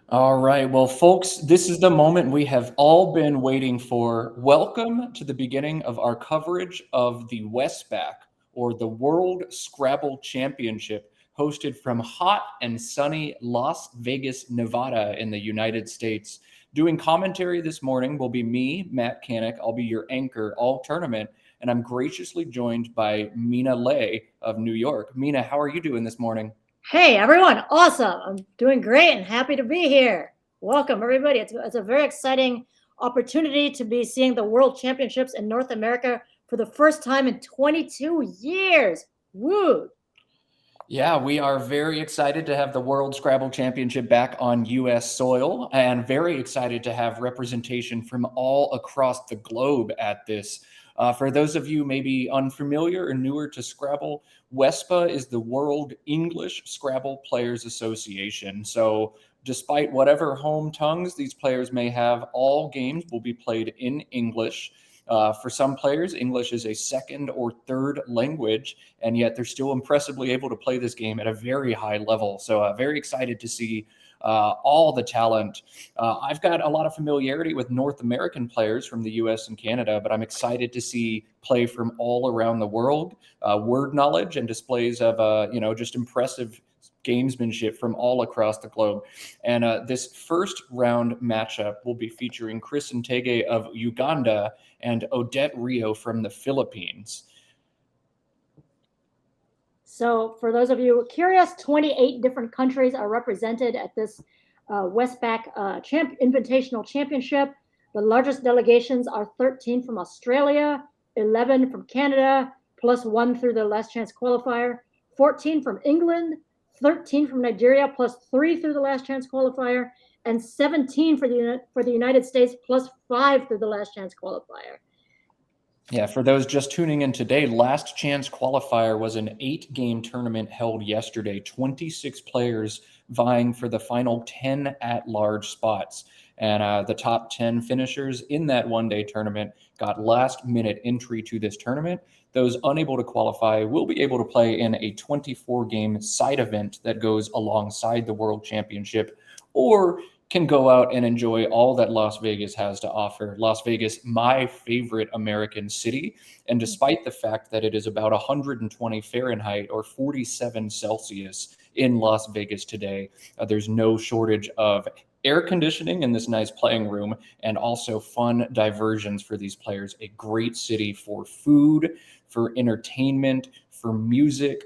All right. Well, folks, this is the moment we have all been waiting for. Welcome to the beginning of our coverage of the WESPAC, or the World Scrabble Championship, hosted from hot and sunny Las Vegas, Nevada, in the United States. Doing commentary this morning will be me, Matt Canick. I'll be your anchor all tournament, and I'm graciously joined by Mina Lay of New York. Mina, how are you doing this morning? Hey, everyone. Awesome. I'm doing great and happy to be here. Welcome, everybody. It's a very exciting opportunity to be seeing the World Championships in North America for the first time in 22 years. Woo! Yeah, we are very excited to have the World Scrabble Championship back on US soil and very excited to have representation from all across the globe at this. For those of you maybe unfamiliar or newer to Scrabble, WESPA is the World English Scrabble Players Association. So, despite whatever home tongues these players may have, all games will be played in English. For some players, English is a second or third language, and yet they're still impressively able to play this game at a very high level. So, very excited to see all the talent. I've got a lot of familiarity with North American players from the US and Canada, but I'm excited to see play from all around the world, word knowledge and displays of, just impressive gamesmanship from all across the globe. And this first round matchup will be featuring Chris Ntege of Uganda and Odette Rio from the Philippines. So, for those of you curious, 28 different countries are represented at this Westpac Invitational Championship. The largest delegations are 13 from Australia, 11 from Canada, plus one through the last chance qualifier, 14 from England, 13 from Nigeria, plus three through the last chance qualifier, and 17 for the United States, plus five through the last chance qualifier. Yeah, for those just tuning in today, Last Chance Qualifier was an 8-game tournament held yesterday. 26 players vying for the final 10 at-large spots. And the top 10 finishers in that one-day tournament got last-minute entry to this tournament. Those unable to qualify will be able to play in a 24-game side event that goes alongside the World Championship, or can go out and enjoy all that Las Vegas has to offer. Las Vegas, my favorite American city. And despite the fact that it is about 120 Fahrenheit or 47 Celsius in Las Vegas today, there's no shortage of air conditioning in this nice playing room and also fun diversions for these players. A great city for food, for entertainment, for music,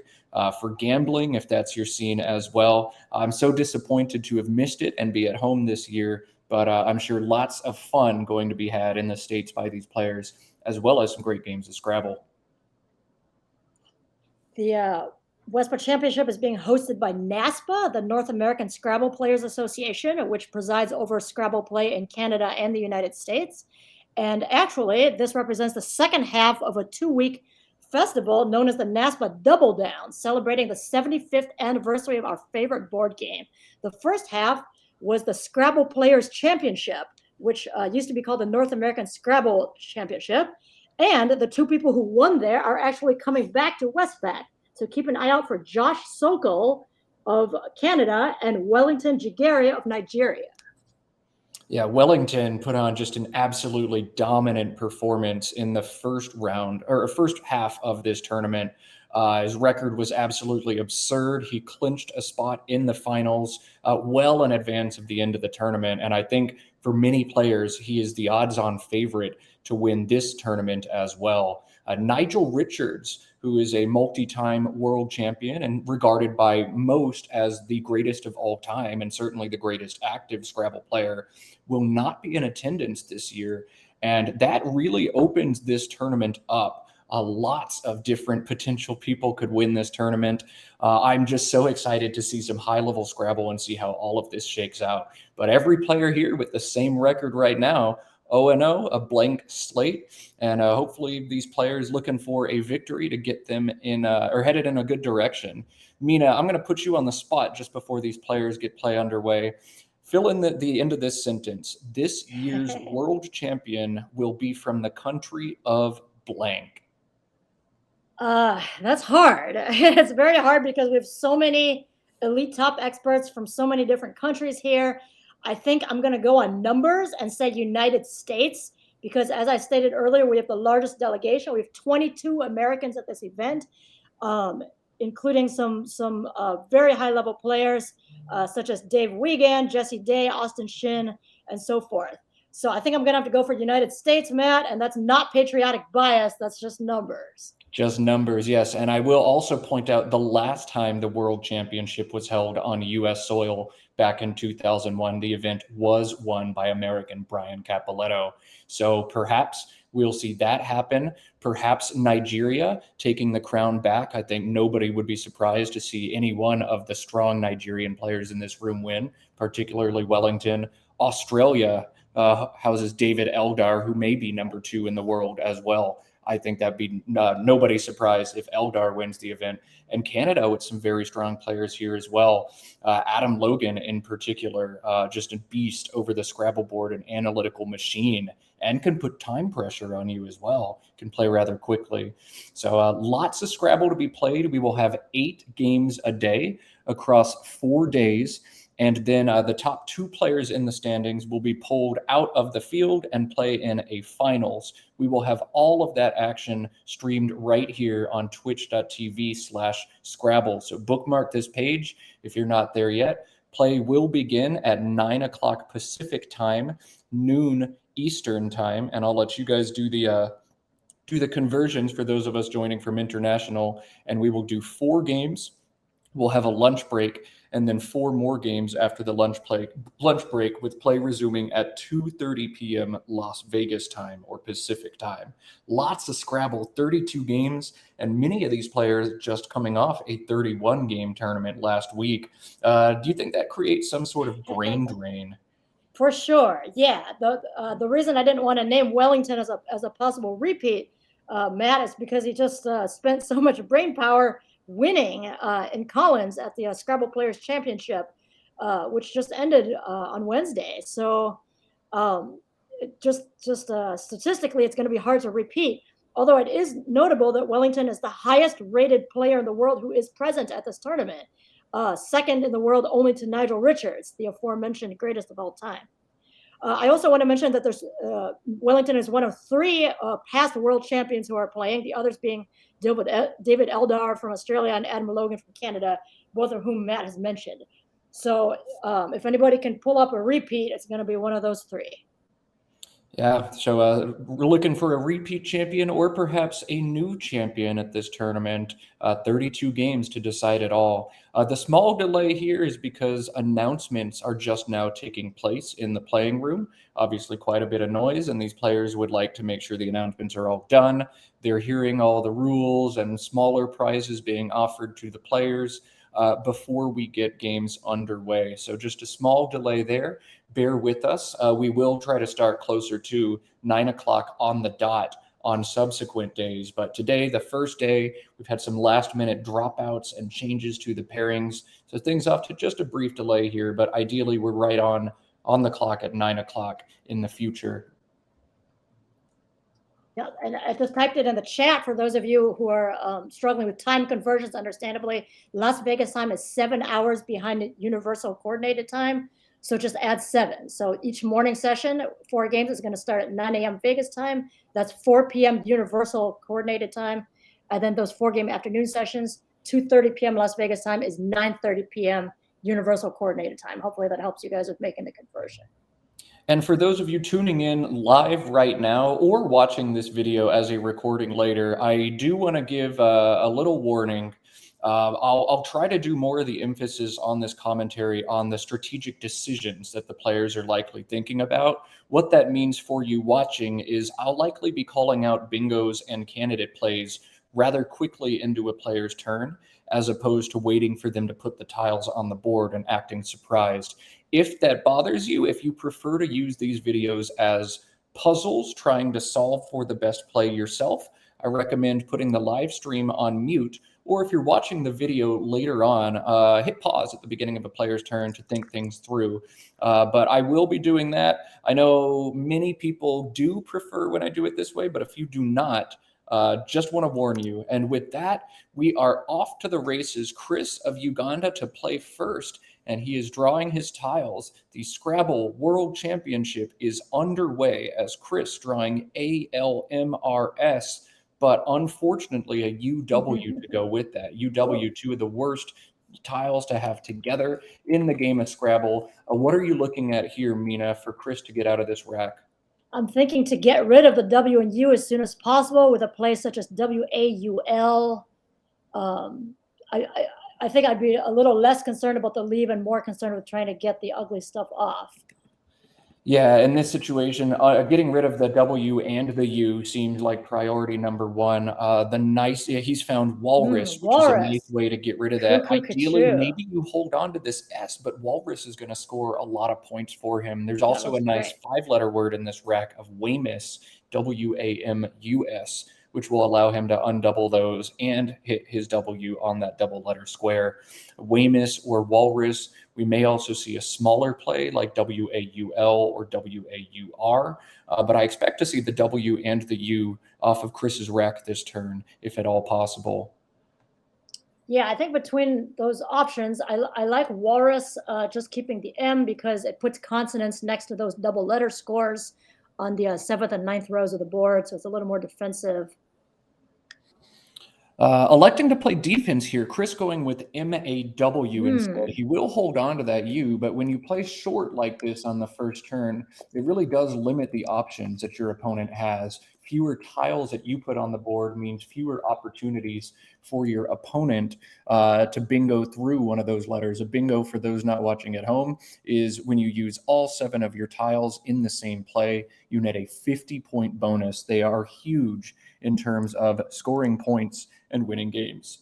for gambling, if that's your scene as well. I'm so disappointed to have missed it and be at home this year, but I'm sure lots of fun going to be had in the States by these players, as well as some great games of Scrabble. The WESPA Championship is being hosted by NASPA, the North American Scrabble Players Association, which presides over Scrabble play in Canada and the United States. And actually, this represents the second half of a 2-week festival known as the NASPA Double Down, celebrating the 75th anniversary of our favorite board game. The first half was the Scrabble Players Championship, which used to be called the North American Scrabble Championship. And the two people who won there are actually coming back to WESPAC. So keep an eye out for Josh Sokol of Canada and Wellington Jigeri of Nigeria. Yeah, Wellington put on just an absolutely dominant performance in the first round or first half of this tournament. His record was absolutely absurd. He clinched a spot in the finals well in advance of the end of the tournament. And I think for many players, he is the odds on favorite to win this tournament as well. Nigel Richards, who is a multi time world champion and regarded by most as the greatest of all time, and certainly the greatest active Scrabble player, will not be in attendance this year. And that really opens this tournament up. Lots of different potential people could win this tournament. I'm just so excited to see some high level Scrabble and see how all of this shakes out. But every player here with the same record right now, 0-0, a blank slate, and hopefully these players looking for a victory to get them in or headed in a good direction. Mina, I'm going to put you on the spot just before these players get play underway. Fill in the end of this sentence. This year's world champion will be from the country of blank. That's hard. It's very hard because we have so many elite top experts from so many different countries here. I think I'm going to go on numbers and say United States, because as I stated earlier, we have the largest delegation. We have 22 Americans at this event, um, including some very high level players such as Dave Wiegand, Jesse Day, Austin Shin, and so forth. So I think I'm going to have to go for United States, Matt, and that's not patriotic bias. That's just numbers. Just numbers, yes. And I will also point out the last time the World Championship was held on U.S. soil back in 2001, the event was won by American Brian Capoletto. So perhaps we'll see that happen. Perhaps Nigeria taking the crown back. I think nobody would be surprised to see any one of the strong Nigerian players in this room win, particularly Wellington. Australia houses David Eldar, who may be number 2 in the world as well. I think that'd be nobody's surprise if Eldar wins the event. And Canada with some very strong players here as well. Adam Logan in particular, just a beast over the Scrabble board, an analytical machine, and can put time pressure on you as well. Can play rather quickly. So lots of Scrabble to be played. We will have 8 games a day across 4 days. And then the top 2 players in the standings will be pulled out of the field and play in a finals. We will have all of that action streamed right here on twitch.tv/Scrabble. So bookmark this page if you're not there yet. Play will begin at 9 o'clock Pacific time, noon Eastern time. And I'll let you guys do the conversions for those of us joining from international. And we will do 4 games. We'll have a lunch break, and then 4 more games after the lunch break, with play resuming at 2:30 p.m. Las Vegas time or Pacific time. Lots of Scrabble, 32 games, and many of these players just coming off a 31-game tournament last week. Do you think that creates some sort of brain drain? For sure, yeah. The reason I didn't want to name Wellington as a possible repeat, Matt, is because he just spent so much brain power winning in Collins at the Scrabble Players Championship, which just ended on Wednesday. So statistically, it's going to be hard to repeat. Although it is notable that Wellington is the highest rated player in the world who is present at this tournament, second in the world only to Nigel Richards, the aforementioned greatest of all time. I also want to mention that there's Wellington is one of 3 past world champions who are playing, the others being David Eldar from Australia and Adam Logan from Canada, both of whom Matt has mentioned. So if anybody can pull up a repeat, it's going to be one of those 3. Yeah, so we're looking for a repeat champion or perhaps a new champion at this tournament. 32 games to decide it all. The small delay here is because announcements are just now taking place in the playing room. Obviously, quite a bit of noise, and these players would like to make sure the announcements are all done. They're hearing all the rules and smaller prizes being offered to the players before we get games underway. So just a small delay there. Bear with us. We will try to start closer to 9 o'clock on the dot on subsequent days. But today, the first day, we've had some last minute dropouts and changes to the pairings. So things off to just a brief delay here, but ideally we're right on the clock at 9 o'clock in the future. Yeah, and I just typed it in the chat for those of you who are struggling with time conversions. Understandably, Las Vegas time is 7 hours behind Universal Coordinated Time. So just add 7. So each morning session, 4 games, is going to start at 9 a.m. Vegas time. That's 4 p.m. Universal Coordinated Time. And then those 4-game afternoon sessions, 2:30 p.m. Las Vegas time is 9:30 p.m. Universal Coordinated Time. Hopefully that helps you guys with making the conversion. And for those of you tuning in live right now or watching this video as a recording later, I do want to give a little warning. I'll try to do more of the emphasis on this commentary on the strategic decisions that the players are likely thinking about. What that means for you watching is I'll likely be calling out bingos and candidate plays rather quickly into a player's turn, as opposed to waiting for them to put the tiles on the board and acting surprised. If that bothers you, if you prefer to use these videos as puzzles trying to solve for the best play yourself, I recommend putting the live stream on mute. Or if you're watching the video later on, hit pause at the beginning of a player's turn to think things through. But I will be doing that. I know many people do prefer when I do it this way, but if you do not, Just want to warn you. And with that, we are off to the races. Chris of Uganda to play first, and he is drawing his tiles. The Scrabble World Championship is underway as Chris drawing ALMRS, but unfortunately a UW to go with that. UW, two of the worst tiles to have together in the game of Scrabble. What are you looking at here, Mina, for Chris to get out of this rack? I'm thinking to get rid of the W and U as soon as possible with a play such as WAUL. Um, I think I'd be a little less concerned about the leave and more concerned with trying to get the ugly stuff off. Yeah, in this situation, getting rid of the W and the U seems like priority number one. He's found Walrus, which is a nice Walrus. way to get rid of True, that. true, Ideally, true. maybe you hold on to this S, but Walrus is going to score a lot of points for him. There's That also a looks nice great. 5-letter word in this rack of Wamus, WAMUS, which will allow him to undouble those and hit his W on that double letter square. Wamus or Walrus. We may also see a smaller play like WAUL or WAUR, but I expect to see the W and the U off of Chris's rack this turn, if at all possible. Yeah, I think between those options, I like Walrus, just keeping the M because it puts consonants next to those double letter scores on the 7th and 9th rows of the board, so it's a little more defensive. Electing to play defense here, Chris going with MAW instead. He will hold on to that U, but when you play short like this on the first turn, it really does limit the options that your opponent has. Fewer tiles that you put on the board means fewer opportunities for your opponent to bingo through one of those letters. A bingo, for those not watching at home, is when you use all 7 of your tiles in the same play. You net a 50-point bonus. They are huge in terms of scoring points and winning games.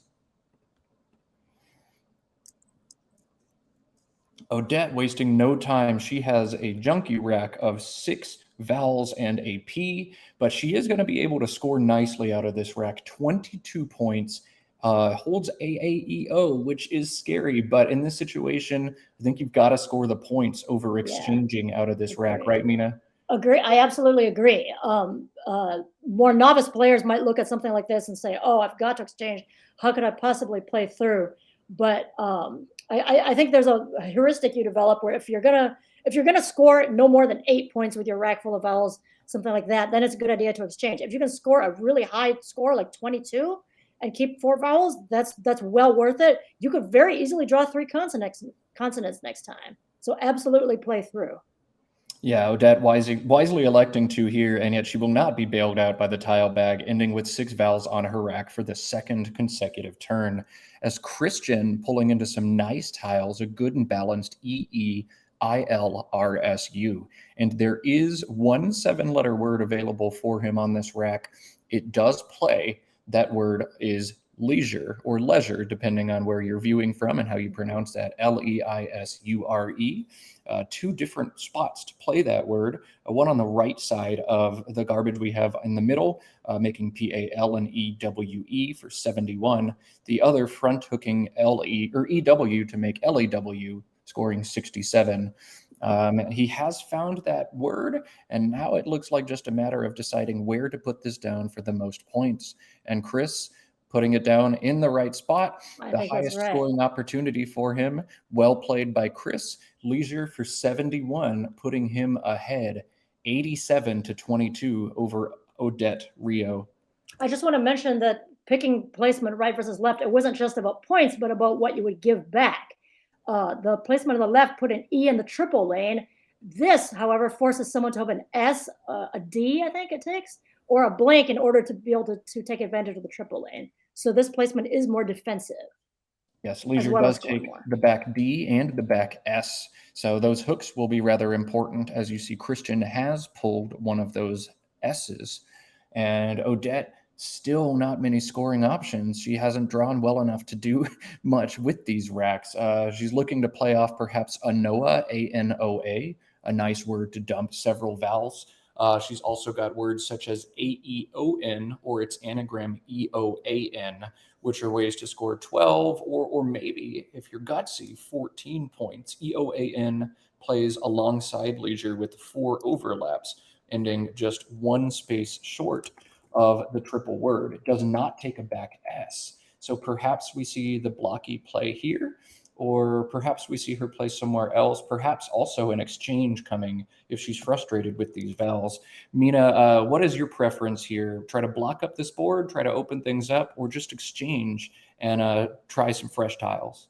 Odette wasting no time. She has a junkie rack of 6 vowels and a P, but she is going to be able to score nicely out of this rack. 22 points, holds AAEO, which is scary, but in this situation, I think you've got to score the points over exchanging out of this rack, right, Mina? Agree. I absolutely agree. More novice players might look at something like this and say, "Oh, I've got to exchange. How could I possibly play through?" But I think there's a heuristic you develop where if you're gonna score no more than 8 points with your rack full of vowels, something like that, then it's a good idea to exchange. If you can score a really high score like 22 and keep 4 vowels, that's well worth it. You could very easily draw 3 consonants next time. So absolutely play through. Yeah, Odette wisely electing to here, and yet she will not be bailed out by the tile bag, ending with 6 vowels on her rack for the second consecutive turn. As Christian pulling into some nice tiles, a good and balanced EEILRSU. And there is one 7-letter word available for him on this rack. It does play. That word is leisure or leisure, depending on where you're viewing from and how you pronounce that. LEISURE. 2 different spots to play that word. One on the right side of the garbage we have in the middle, making PAL and EWE for 71. The other front hooking LE or EW to make LEW, scoring 67. He has found that word, and now it looks like just a matter of deciding where to put this down for the most points. And Chris putting it down in the right spot, the highest scoring opportunity for him. Well played by Chris. Leisure for 71, putting him ahead 87-22 over Odette Rio. I just want to mention that picking placement right versus left, it wasn't just about points, but about what you would give back. The placement on the left put an E in the triple lane. This, however, forces someone to have an S, a D, I think it takes, or a blank in order to be able to take advantage of the triple lane. So this placement is more defensive. Yes, leisure does take the back D and the back S. So those hooks will be rather important. As you see, Christian has pulled one of those S's. And Odette, still not many scoring options. She hasn't drawn well enough to do much with these racks. She's looking to play off perhaps ANOA, ANOA, a nice word to dump several vowels. She's also got words such as AEON or its anagram EOAN, which are ways to score 12 or maybe, if you're gutsy, 14 points. EOAN plays alongside leisure with 4 overlaps, ending just 1 space short of the triple word. It does not take a back S. So perhaps we see the blocky play here, or perhaps we see her play somewhere else, perhaps also an exchange coming if she's frustrated with these vowels. Mina, what is your preference here? Try to block up this board, try to open things up, or just exchange and try some fresh tiles?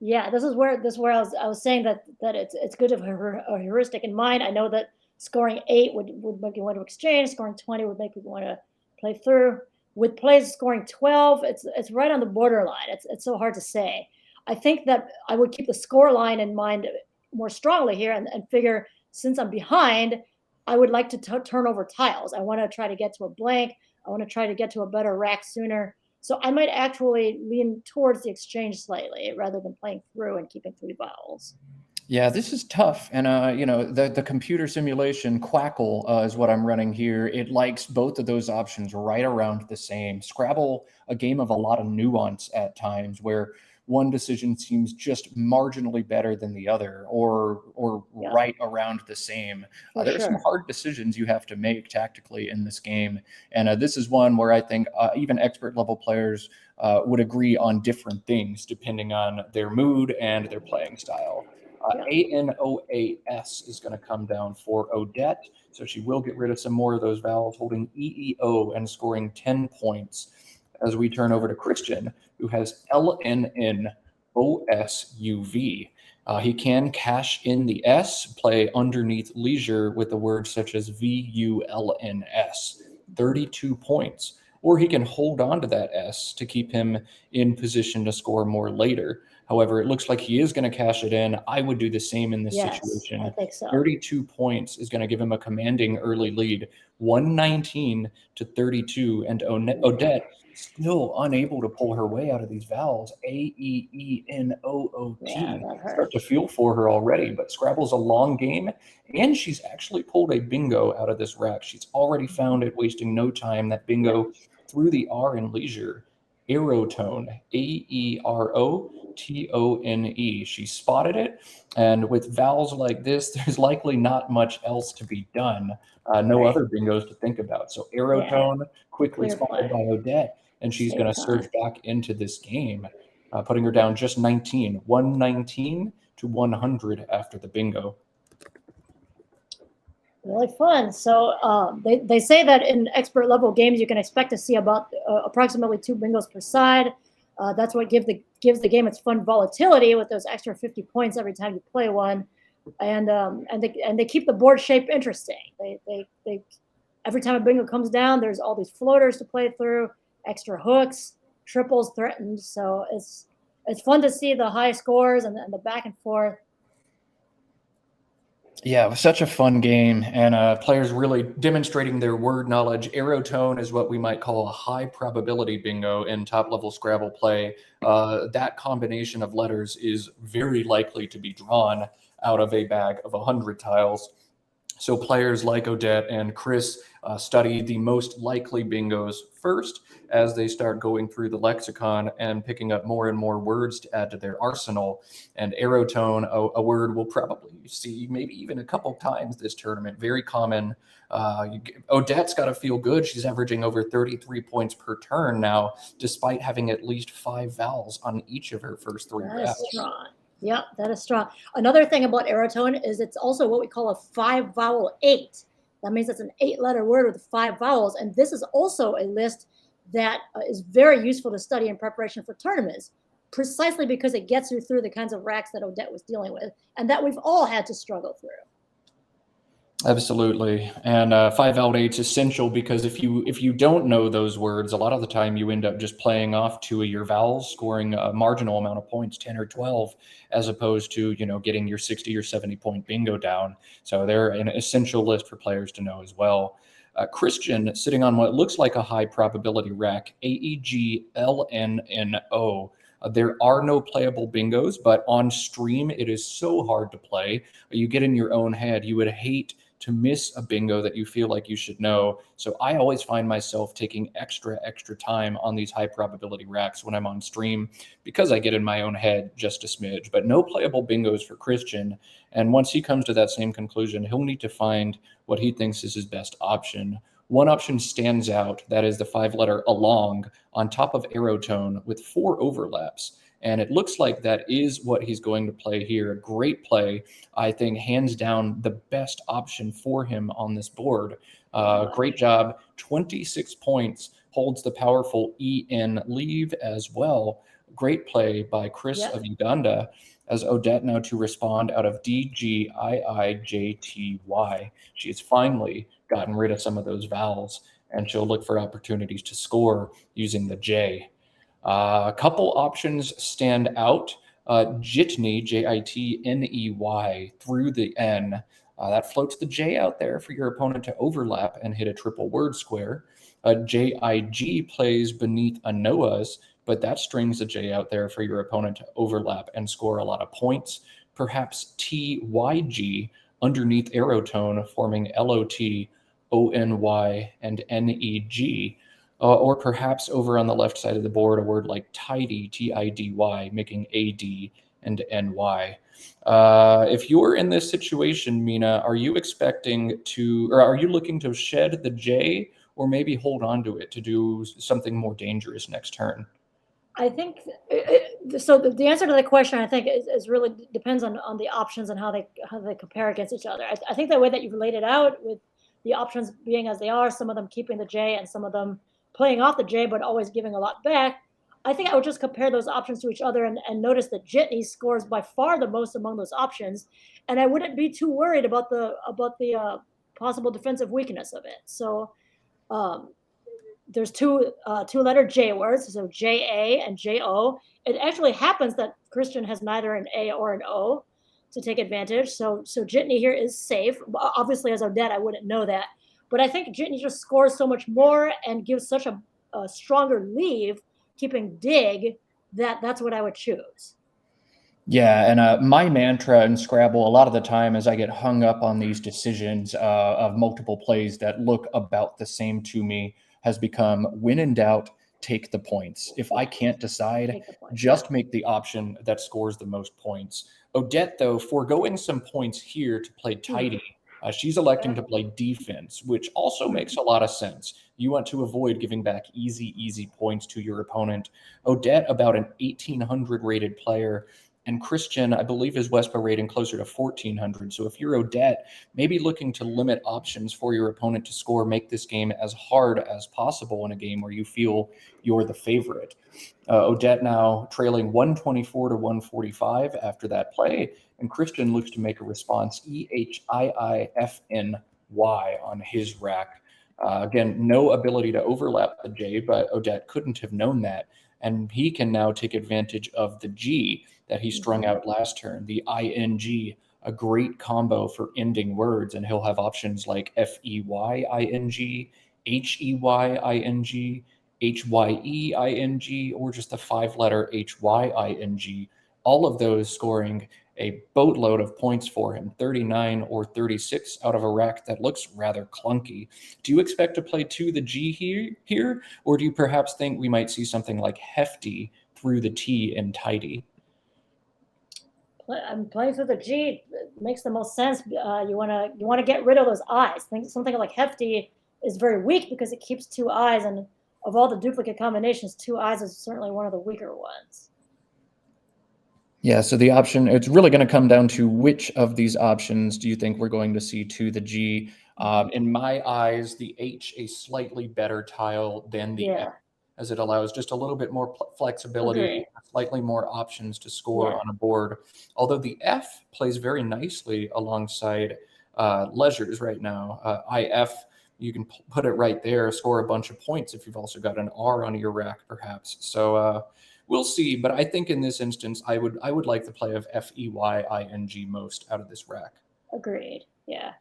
Yeah, this is where I was saying that it's good to have a heuristic in mind. I know that scoring 8 would make you want to exchange, scoring 20 would make you want to play through. With plays scoring 12, it's right on the borderline. It's so hard to say. I think that I would keep the score line in mind more strongly here and figure, since I'm behind, I would like to turn over tiles. I want to try to get to a blank. I want to try to get to a better rack sooner. So I might actually lean towards the exchange slightly rather than playing through and keeping 3 vowels. Yeah, this is tough. And you know, the computer simulation Quackle is what I'm running here. It likes both of those options right around the same. Scrabble, a game of a lot of nuance at times, where one decision seems just marginally better than the other, or Yeah, right around the same. for There are some sure. hard decisions you have to make tactically in this game, and this is one where I think even expert level players would agree on different things depending on their mood and their playing style. Yeah. ANOAS is going to come down for Odette. So she will get rid of some more of those vowels, holding EEO and scoring 10 points. As we turn over to Christian, who has LNNOSUV. He can cash in the S, play underneath leisure with the words such as VULNS, 32 points. Or he can hold on to that S to keep him in position to score more later. However, it looks like he is going to cash it in. I would do the same in this Yes, I situation. think so. 32 points is going to give him a commanding early lead, 119 to 32. And Odette still unable to pull her way out of these vowels. AEENOOT. Yeah, that hurt. Start to feel for her already, but Scrabble's a long game, and she's actually pulled a bingo out of this rack. She's already found it, wasting no time. That bingo through the R in leisure. Aerotone, AEROTONE. She spotted it, and with vowels like this, there's likely not much else to be done. No Right. other bingos to think about. So Yeah, Aerotone quickly clear spotted by play. Odette, and she's Save going to surge time. back into this game, putting her down just 19, 119 to 100 after the bingo. Really fun. So they say that in expert level games, you can expect to see about approximately 2 bingos per side. That's what gives the game its fun volatility with those extra 50 points every time you play one, and they keep the board shape interesting. They every time a bingo comes down, there's all these floaters to play through, extra hooks, triples threatened. So it's fun to see the high scores and the back and forth. Yeah, it was such a fun game, and players really demonstrating their word knowledge. Aerotone is what we might call a high probability bingo in top level Scrabble play. That combination of letters is very likely to be drawn out of a bag of 100 tiles. So players like Odette and Chris study the most likely bingos first as they start going through the lexicon and picking up more and more words to add to their arsenal. And aerotone, a word we'll probably see maybe even a couple times this tournament. Very common. Odette's got to feel good. She's averaging over 33 points per turn now, despite having at least 5 vowels on each of her first 3 That rounds. is strong. Yeah, that is strong. Another thing about aerotone is it's also what we call a 5-vowel 8. That means it's an 8-letter word with 5 vowels. And this is also a list that is very useful to study in preparation for tournaments, precisely because it gets you through the kinds of racks that Odette was dealing with and that we've all had to struggle through. Absolutely, and 5 out 8's essential because if you don't know those words, a lot of the time you end up just playing off 2 of your vowels, scoring a marginal amount of points, 10 or 12, as opposed to getting your 60 or 70 point bingo down. So they're an essential list for players to know as well. Christian sitting on what looks like a high probability rack, AEGLNNO. There are no playable bingos, but on stream it is so hard to play. You get in your own head. You would hate to miss a bingo that you feel like you should know. So I always find myself taking extra time on these high probability racks when I'm on stream because I get in my own head just a smidge. But no playable bingos for Christian. And once he comes to that same conclusion, he'll need to find what he thinks is his best option. One option stands out, that is the 5-letter along on top of arrow tone with 4 overlaps. And it looks like that is what he's going to play here. A great play, I think, hands down the best option for him on this board. Great job. 26 points, holds the powerful EN leave as well. Great play by Chris of Uganda, as Odette now to respond out of DGIIJTY. She has finally gotten rid of some of those vowels, and she'll look for opportunities to score using the J. A couple options stand out. Jitney, Jitney, through the N. That floats the J out there for your opponent to overlap and hit a triple word square. JIG plays beneath a Noah's, but that strings the J out there for your opponent to overlap and score a lot of points. Perhaps TYG underneath arrow tone, forming LOT, ONY, and NEG. Or perhaps over on the left side of the board, a word like tidy, TIDY, making AD and NY. If you're in this situation, Mina, are you expecting to, or are you looking to shed the J, or maybe hold on to it to do something more dangerous next turn? I think so. The answer to that question, I think, is really depends on the options and how they compare against each other. I think the way that you've laid it out, with the options being as they are, some of them keeping the J and some of them playing off the J but always giving a lot back, I think I would just compare those options to each other and notice that Jitney scores by far the most among those options, and I wouldn't be too worried about the possible defensive weakness of it. So. There's two-letter J words, so JA and JO. It actually happens that Christian has neither an A or an O to take advantage. So Jitney here is safe. Obviously, as Odette, I wouldn't know that. But I think Jitney just scores so much more and gives such a stronger leave, keeping dig, that's what I would choose. Yeah, and my mantra in Scrabble a lot of the time is I get hung up on these decisions of multiple plays that look about the same to me has become, when in doubt, take the points. If I can't decide, just make the option that scores the most points. Odette, though, foregoing some points here to play tidy, she's electing to play defense, which also makes a lot of sense. You want to avoid giving back easy points to your opponent. Odette, about an 1,800 rated player, and Christian, I believe, is WESPA rating closer to 1,400. So if you're Odette, maybe looking to limit options for your opponent to score, make this game as hard as possible in a game where you feel you're the favorite. Odette now trailing 124 to 145 after that play, and Christian looks to make a response, EHIIFNY on his rack. Again, no ability to overlap the J, but Odette couldn't have known that. And he can now take advantage of the G that he strung out last turn, the ING, a great combo for ending words. And he'll have options like FEYING, HEYING, HYEING, or just the 5-letter HYING. All of those scoring a boatload of points for him, 39 or 36 out of a rack that looks rather clunky. Do you expect to play to the G here, or do you perhaps think we might see something like hefty through the T in tidy? I'm playing through the G. It makes the most sense. You want to get rid of those I's. Think something like hefty is very weak because it keeps 2 I's, and of all the duplicate combinations, 2 I's is certainly one of the weaker ones. Yeah, so the option, it's really going to come down to which of these options do you think we're going to see to the G. In my eyes, the H a slightly better tile than the F, as it allows just a little bit more flexibility, slightly more options to score on a board. Although the F plays very nicely alongside Leisures right now. IF, you can put it right there, score a bunch of points if you've also got an R on your rack, perhaps. So we'll see, but I think in this instance, I would like the play of FEYING most out of this rack. Agreed. Yeah.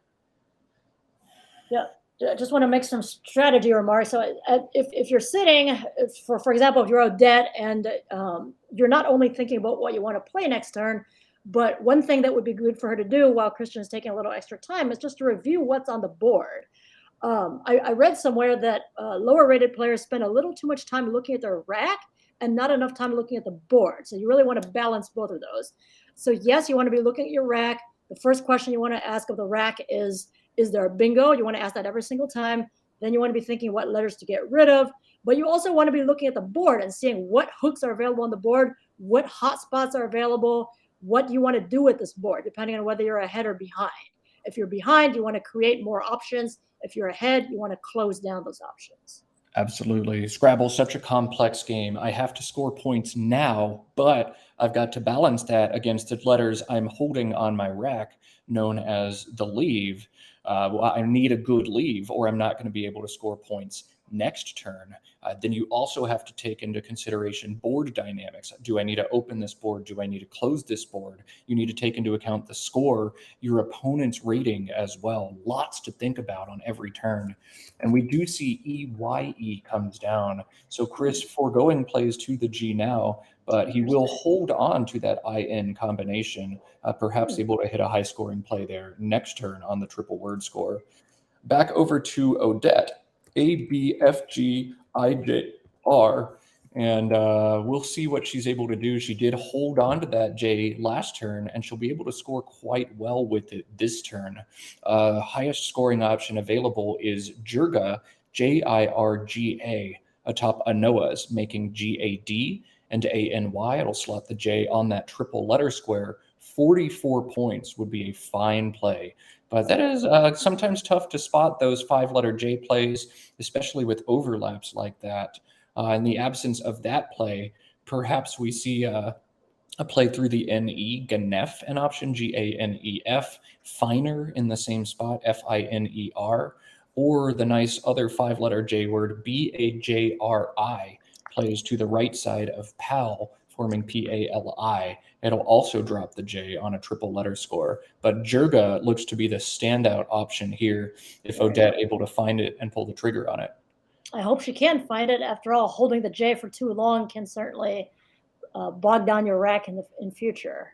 I just want to make some strategy remarks. So if you're sitting, for example, if you're Odette and you're not only thinking about what you want to play next turn, But one thing that would be good for her to do while Christian is taking a little extra time is just to review what's on the board. I read somewhere that lower rated players spend a little too much time looking at their rack and not enough time looking at the board. So you really want to balance both of those. So yes, you want to be looking at your rack. The first question you want to ask of the rack is there a bingo? You want to ask that every single time. Then you want to be thinking what letters to get rid of. But you also want to be looking at the board and seeing what hooks are available on the board, what hot spots are available, what you want to do with this board, depending on whether you're ahead or behind. If you're behind, you want to create more options. If you're ahead, you want to close down those options. Absolutely. Scrabble's such a complex game. I have to score points now, but I've got to balance that against the letters I'm holding on my rack, known as the leave. Well, I need a good leave, or I'm not going to be able to score points next turn. Then you also have to take into consideration board dynamics. Do I need to open this board? Do I need to close this board? You need to take into account the score, your opponent's rating as well. Lots to think about on every turn. And we do see EYE comes down. So Chris foregoing plays to the G now, but he will hold on to that IN combination, perhaps able to hit a high scoring play there next turn on the triple word score. Back over to Odette. ABFGIJR, and we'll see what she's able to do. She did hold on to that J last turn, and she'll be able to score quite well with it this turn. Highest scoring option available is Jirga, JIRGA, atop Anoa's, making GAD and ANY. It'll slot the J on that triple letter square. 44 points would be a fine play. But that is sometimes tough to spot those 5-letter J plays, especially with overlaps like that. In the absence of that play, perhaps we see a play through the NE, Ganef, an option, GANEF, Finer in the same spot, FINER, or the nice other 5-letter J word, BAJRI, plays to the right side of PAL, forming PALI. It'll also drop the J on a triple letter score. But Jirga looks to be the standout option here if Odette able to find it and pull the trigger on it. I hope she can find it. After all, holding the J for too long can certainly bog down your rack in future.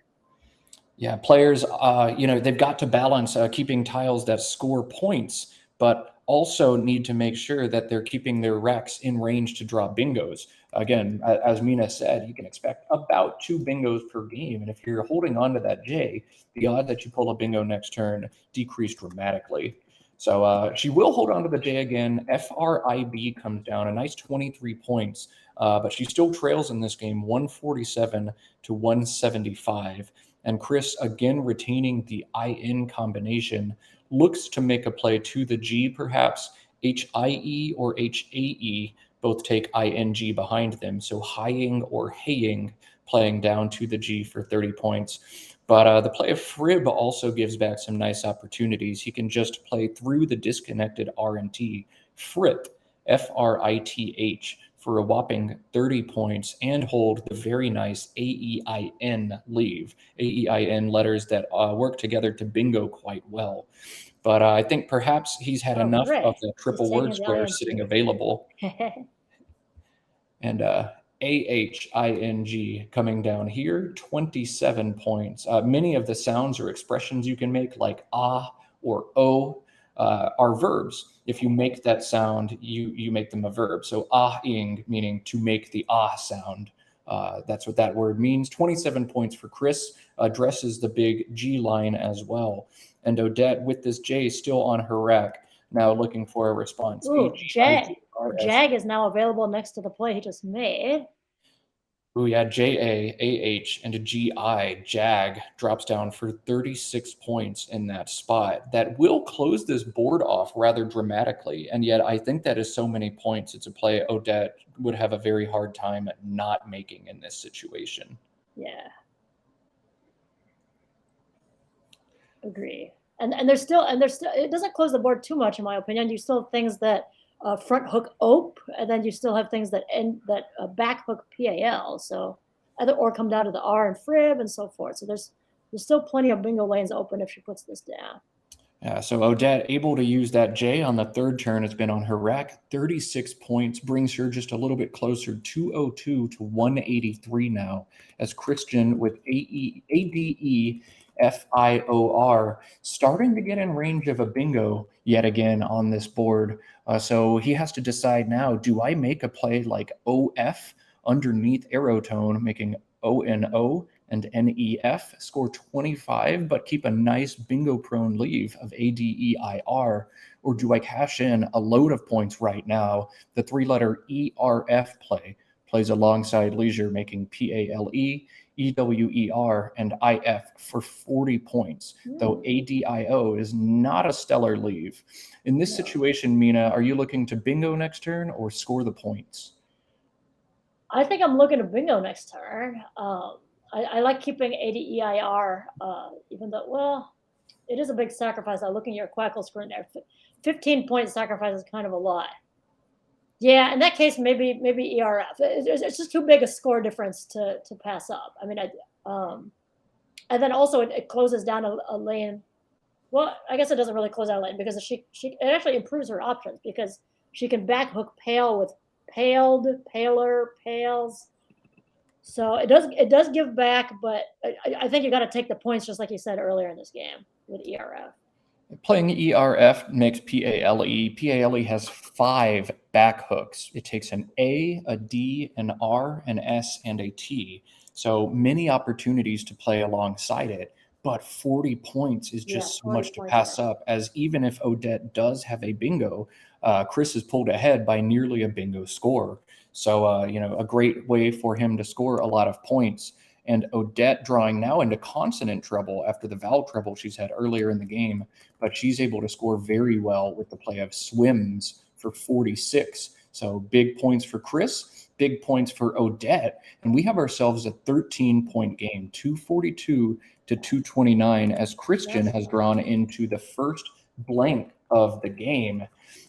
Yeah, players, they've got to balance keeping tiles that score points, but also need to make sure that they're keeping their racks in range to draw bingos. Again, as Mina said, you can expect about 2 bingos per game. And if you're holding on to that J, the odd that you pull a bingo next turn decrease dramatically. So she will hold on to the J again. FRIB comes down, a nice 23 points, but she still trails in this game 147 to 175. And Chris, again, retaining the IN combination, looks to make a play to the G, perhaps. HIE or HAE both take ING behind them. So highing or haying playing down to the G for 30 points. But the play of Frib also gives back some nice opportunities. He can just play through the disconnected R and T. Frith, FRITH, for a whopping 30 points and hold the very nice AEIN leave. AEIN letters that work together to bingo quite well. But I think perhaps he's had enough of the triple word square sitting available. And AHING coming down here, 27 points. Many of the sounds or expressions you can make, like ah or oh, are verbs. If you make that sound, you make them a verb. So ah-ing, meaning to make the ah sound. That's what that word means. 27 points for Chris, addresses the big G line as well. And Odette, with this J still on her rack, now looking for a response. Ooh, Jag is now available next to the play he just made. Ooh, yeah, JAAH and a GI, Jag, drops down for 36 points in that spot. That will close this board off rather dramatically. And yet I think that is so many points. It's a play Odette would have a very hard time at not making in this situation. Yeah. Agree. And there's still, it doesn't close the board too much, in my opinion. You still have things that front hook ope, and then you still have things that back hook PAL. So either or come down to the R and Frib and so forth. So there's still plenty of bingo lanes open if she puts this down. Yeah, so Odette able to use that J on the third turn. Has been on her rack. 36 points brings her just a little bit closer, 202 to 183 now, as Christian with ADEFIOR starting to get in range of a bingo yet again on this board. So he has to decide now, do I make a play like OF underneath arrow tone, making ONO and NEF, score 25, but keep a nice bingo prone leave of ADEIR? Or do I cash in a load of points right now? The three letter ERF play plays alongside leisure, making PALE, EWER, and IF for 40 points, though ADIO is not a stellar leave. In this situation, Mina, are you looking to bingo next turn or score the points? I think I'm looking to bingo next turn. I like keeping ADEIR, even though, well, it is a big sacrifice. I'm looking at your Quackle screen there. 15-point sacrifice is kind of a lot. Yeah, in that case, maybe ERF. It's just too big a score difference to pass up. I mean, and then also it closes down a lane. Well, I guess it doesn't really close out a lane because it actually improves her options because she can back hook pale with paled, paler, pales. So it does give back, but I think you got to take the points just like you said earlier in this game with ERF. Playing ERF makes PALE. PALE has 5 back hooks. It takes an A, a D, an R, an S, and a T. So many opportunities to play alongside it. But 40 points is just so much to pass up, as even if Odette does have a bingo, Chris is pulled ahead by nearly a bingo score. So, a great way for him to score a lot of points. And Odette drawing now into consonant trouble after the vowel trouble she's had earlier in the game, but she's able to score very well with the play of swims for 46. So big points for Chris, big points for Odette, and we have ourselves a 13-point game, 242 to 229, as Christian has drawn into the first blank of the game.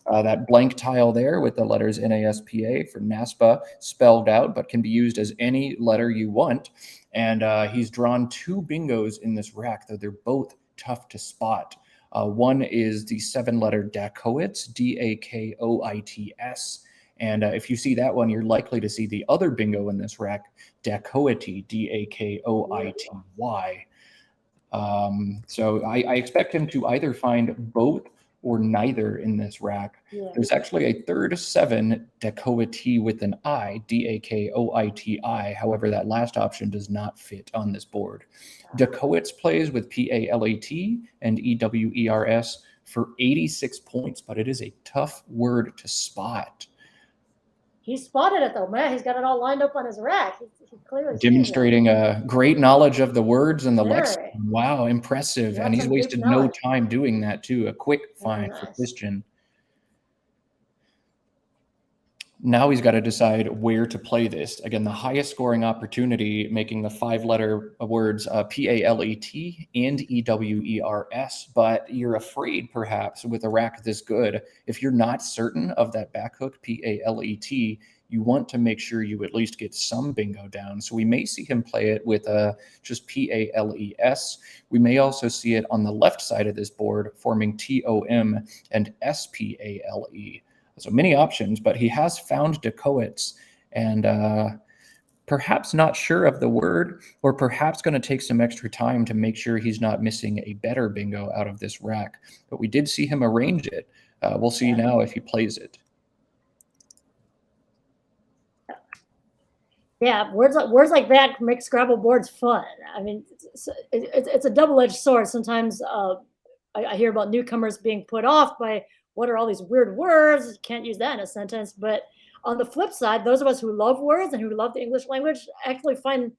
That blank tile there with the letters NASPA for NASPA spelled out, but can be used as any letter you want. And he's drawn 2 bingos in this rack, though they're both tough to spot. One is the 7-letter Dakoits, Dakoits. And if you see that one, you're likely to see the other bingo in this rack, Dakoity, Dakoity. So I expect him to either find both or neither in this rack. Yeah. There's actually a third 7, Dakoity with an I, Dakoiti. However, that last option does not fit on this board. Dakoits plays with PALAT and EWERS for 86 points, but it is a tough word to spot. He spotted it though, man. He's got it all lined up on his rack. He's clearly demonstrating a great knowledge of the words and the lexicon. Very. Wow, impressive. Yeah, And he's some wasted deep no knowledge. time doing that too. A quick find for nice. Christian. Now he's got to decide where to play this. Again, the highest scoring opportunity, making the 5-letter words PALAT and EWERS. But you're afraid, perhaps, with a rack this good, if you're not certain of that back hook PALAT, you want to make sure you at least get some bingo down. So we may see him play it with just PALES. We may also see it on the left side of this board, forming TOM and SPALE. So many options, but he has found Dakoits and perhaps not sure of the word, or perhaps going to take some extra time to make sure he's not missing a better bingo out of this rack. But we did see him arrange it. We'll see now if he plays it. Yeah, words like that make Scrabble boards fun. I mean, it's a double-edged sword. Sometimes I hear about newcomers being put off by what are all these weird words? You can't use that in a sentence. But on the flip side, those of us who love words and who love the English language actually find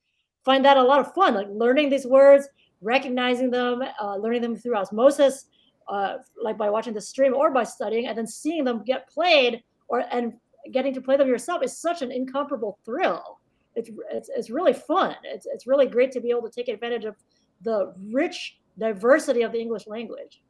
that a lot of fun, like learning these words, recognizing them, learning them through osmosis, like by watching the stream or by studying, and then seeing them get played and getting to play them yourself is such an incomparable thrill. It's really fun. It's really great to be able to take advantage of the rich diversity of the English language.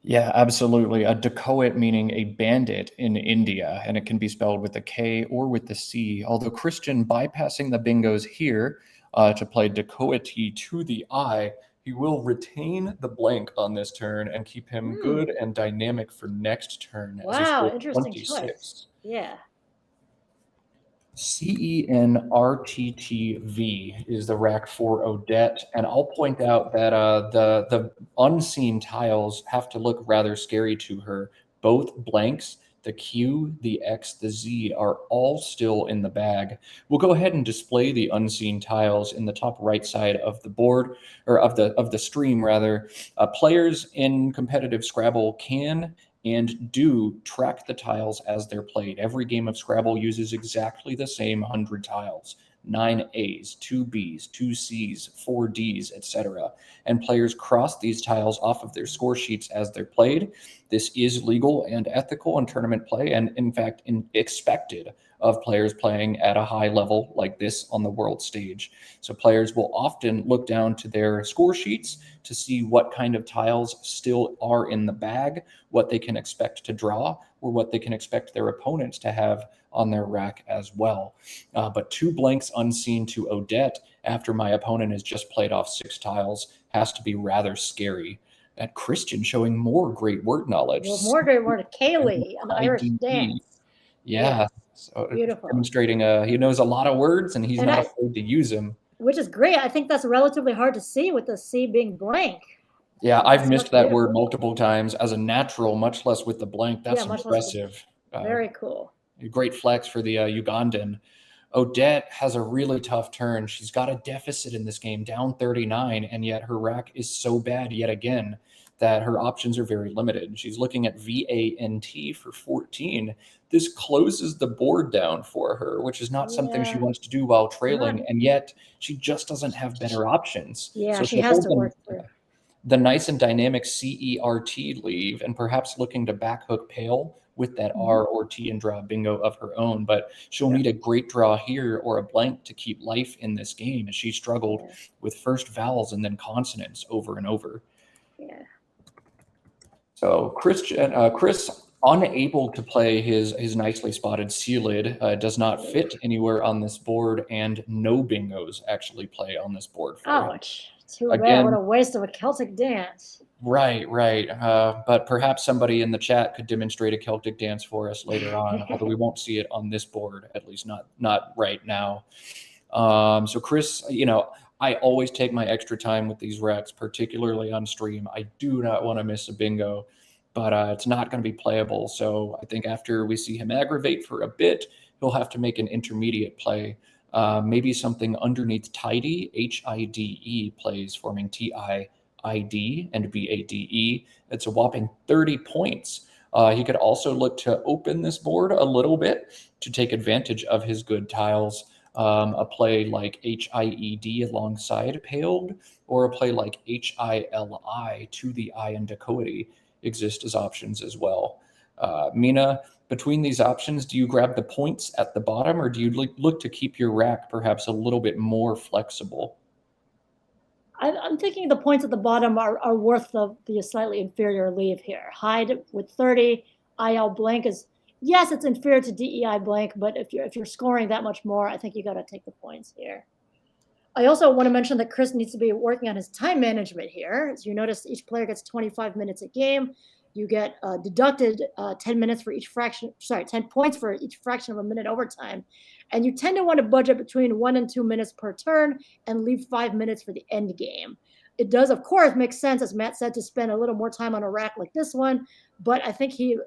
Yeah, absolutely. A Dacoit meaning a bandit in India, and it can be spelled with a K or with the C. Although Christian bypassing the bingos here to play Dacoity to the I, He will retain the blank on this turn and keep him good and dynamic for next turn as he Wow, scores interesting 26. choice. Yeah. CENRTTV is the rack for Odette, and I'll point out that the unseen tiles have to look rather scary to her. Both blanks, the Q, the X, the Z are all still in the bag. We'll go ahead and display the unseen tiles in the top right side of the board, or of the stream rather. Players in competitive Scrabble can and do track the tiles as they're played. Every game of Scrabble uses exactly the same 100 tiles. 9 A's, 2 B's, 2 C's, 4 D's, etc. And players cross these tiles off of their score sheets as they're played. This is legal and ethical in tournament play, and in fact expected of players playing at a high level like this on the world stage. So players will often look down to their score sheets to see what kind of tiles still are in the bag, what they can expect to draw, or what they can expect their opponents to have on their rack as well. But 2 blanks unseen to Odette after my opponent has just played off 6 tiles has to be rather scary. That Christian showing more great word knowledge. Well, more great word, Kaylee, an Irish dance. Yeah. So Beautiful. demonstrating he knows a lot of words and he's not afraid to use them. Which is great. I think that's relatively hard to see with the C being blank. Yeah, I've missed that beautiful. word multiple times as a natural, much less with the blank. That's impressive. Very cool. Great flex for the Ugandan. Odette has a really tough turn. She's got a deficit in this game, down 39, and yet her rack is so bad yet again that her options are very limited. She's looking at VANT for 14. This closes the board down for her, which is not something she wants to do while trailing, and yet she just doesn't have better options. Yeah, so she has to work through the nice and dynamic CERT leave, and perhaps looking to backhook Pale with that R or T and draw a bingo of her own. But she'll need a great draw here or a blank to keep life in this game, as she struggled with first vowels and then consonants over and over. Yeah. So Chris, unable to play his nicely spotted Sealid, does not fit anywhere on this board, and no bingos actually play on this board for him. Ouch. Too bad. What a waste of a Celtic dance. Right. But perhaps somebody in the chat could demonstrate a Celtic dance for us later on, although we won't see it on this board, at least not right now. So Chris, I always take my extra time with these recs, particularly on stream. I do not want to miss a bingo, but it's not going to be playable. So I think after we see him aggravate for a bit, he'll have to make an intermediate play. Maybe something underneath tidy, HIDE plays, forming TIID and BADE. It's a whopping 30 points. He could also look to open this board a little bit to take advantage of his good tiles. A play like HIED alongside Paled, or a play like HILI to the I and Dacoity exist as options as well. Mina, between these options, do you grab the points at the bottom, or do you look to keep your rack perhaps a little bit more flexible? I'm thinking the points at the bottom are worth the slightly inferior leave here. Hide with 30, IL blank is, yes, it's inferior to DEI blank, but if you're scoring that much more, I think you got to take the points here. I also want to mention that Chris needs to be working on his time management here. As you notice, each player gets 25 minutes a game. You get deducted 10 minutes for each fraction, 10 points for each fraction of a minute overtime. And you tend to want to budget between 1 and 2 minutes per turn and leave 5 minutes for the end game. It does, of course, make sense, as Matt said, to spend a little more time on a rack like this one, but I think he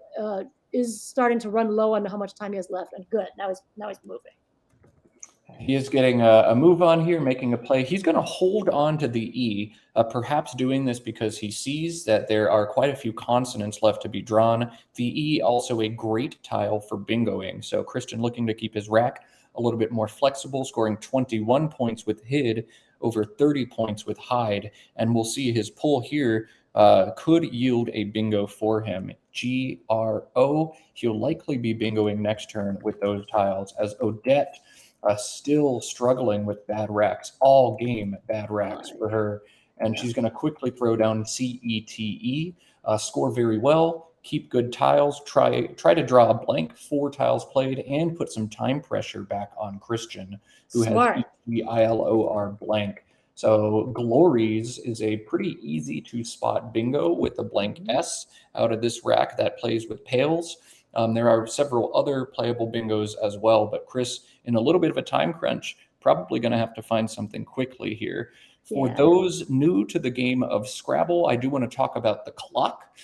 is starting to run low on how much time he has left, and good. Now he's moving. He is getting a move on here, making a play. He's going to hold on to the E, perhaps doing this because he sees that there are quite a few consonants left to be drawn. The E also a great tile for bingoing. So Christian looking to keep his rack a little bit more flexible, scoring 21 points with Hid, over 30 points with Hide. And we'll see his pull here could yield a bingo for him. GRO, he'll likely be bingoing next turn with those tiles, as Odette still struggling with bad racks, all game bad racks for her. And she's going to quickly throw down CETE, score very well, keep good tiles, try to draw a blank, 4 tiles played, and put some time pressure back on Christian, who has the ILOR blank. So Glories is a pretty easy to spot bingo with a blank S out of this rack that plays with pails. There are several other playable bingos as well, but Chris, in a little bit of a time crunch, probably going to have to find something quickly here. For Yeah. those new to the game of Scrabble, I do want to talk about the clock.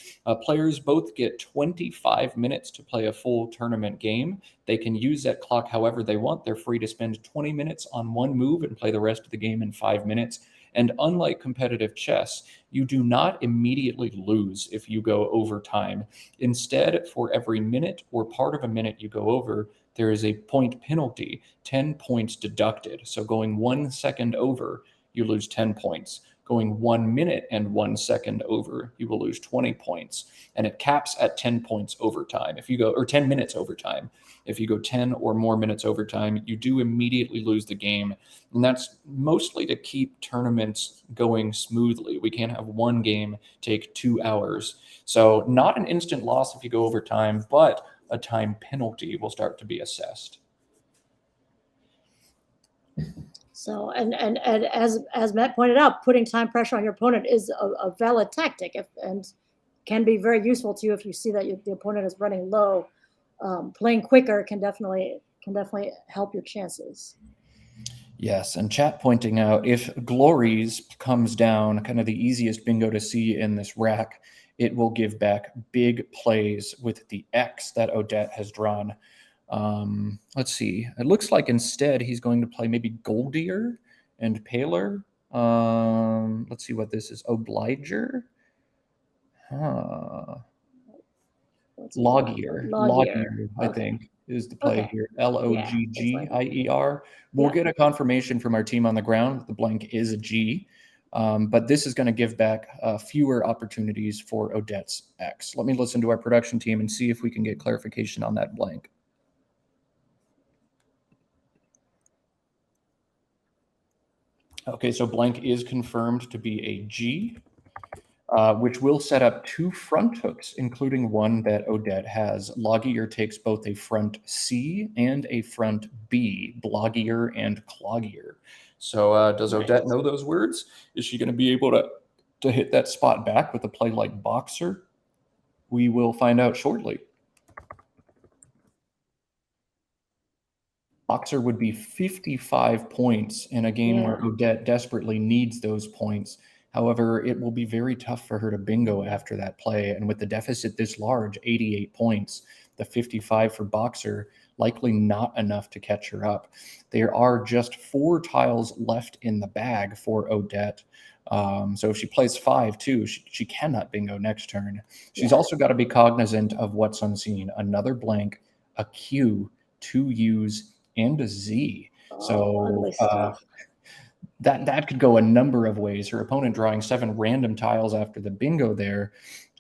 Players both get 25 minutes to play a full tournament game. They can use that clock however they want. They're free to spend 20 minutes on one move and play the rest of the game in 5 minutes. And unlike competitive chess, you do not immediately lose if you go over time. Instead, for every minute or part of a minute you go over, there is a point penalty, 10 points deducted. So going 1 second over, you lose 10 points. Going 1 minute and 1 second over, you will lose 20 points. And it caps at 10 points overtime. If you go, or 10 minutes overtime. If you go 10 or more minutes overtime, you do immediately lose the game. And that's mostly to keep tournaments going smoothly. We can't have one game take 2 hours. So not an instant loss if you go overtime, but a time penalty will start to be assessed. So, and as Matt pointed out, putting time pressure on your opponent is a valid tactic, and can be very useful to you if you see that the opponent is running low. Playing quicker can definitely help your chances. Yes, and chat pointing out if Glories comes down, kind of the easiest bingo to see in this rack, it will give back big plays with the X that Odette has drawn. Let's see. It looks like instead he's going to play maybe Goldier and Paler. Let's see what this is. Obliger. Loggier, I think, is the play here. Loggier. We'll get a confirmation from our team on the ground that the blank is a G. But this is going to give back fewer opportunities for Odette's X. Let me listen to our production team and see if we can get clarification on that blank. Okay, so blank is confirmed to be a G, which will set up 2 front hooks, including one that Odette has. Loggier takes both a front C and a front B, bloggier and cloggier. So does Odette know those words? Is she going to be able to hit that spot back with a play like Boxer? We will find out shortly. Boxer would be 55 points in a game where Odette desperately needs those points. However, it will be very tough for her to bingo after that play. And with the deficit this large, 88 points, the 55 for Boxer, likely not enough to catch her up. There are just 4 tiles left in the bag for Odette. So if she plays 5 too, she cannot bingo next turn. She's also got to be cognizant of what's unseen. Another blank, a Q, 2 U's, and a Z. So that could go a number of ways. Her opponent drawing 7 random tiles after the bingo there.